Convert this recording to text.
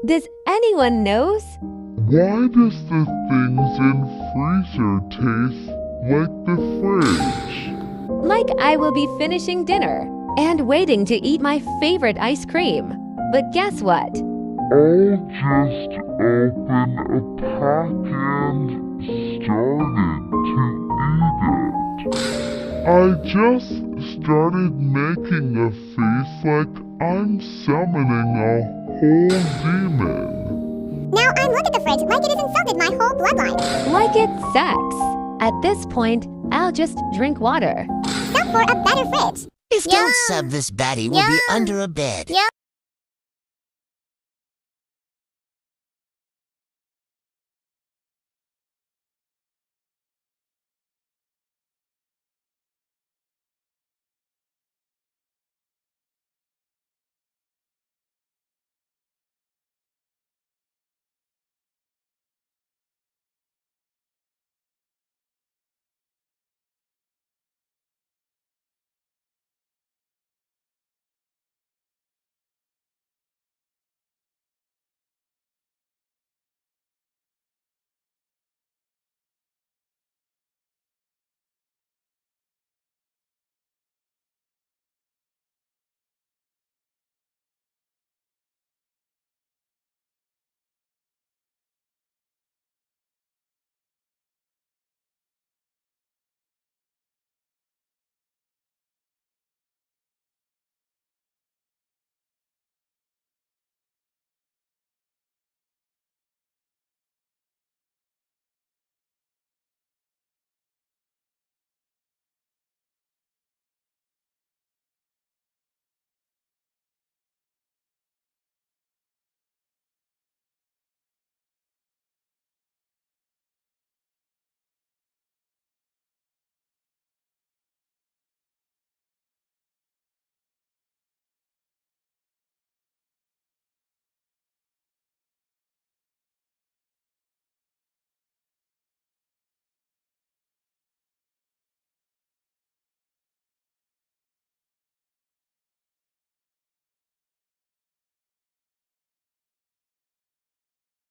Does anyone knows? Why does the things in freezer taste like the fridge? Like I will be finishing dinner and waiting to eat my favorite ice cream. But guess what? I'll just open a pack and started to eat it. I just started making a face like I'm summoning a whole demon. Now I'm look at the fridge like it has insulted my whole bloodline. Like it's sex. At this point, I'll just drink water. Sub for a better fridge. If don't sub, this baddie will be under a bed.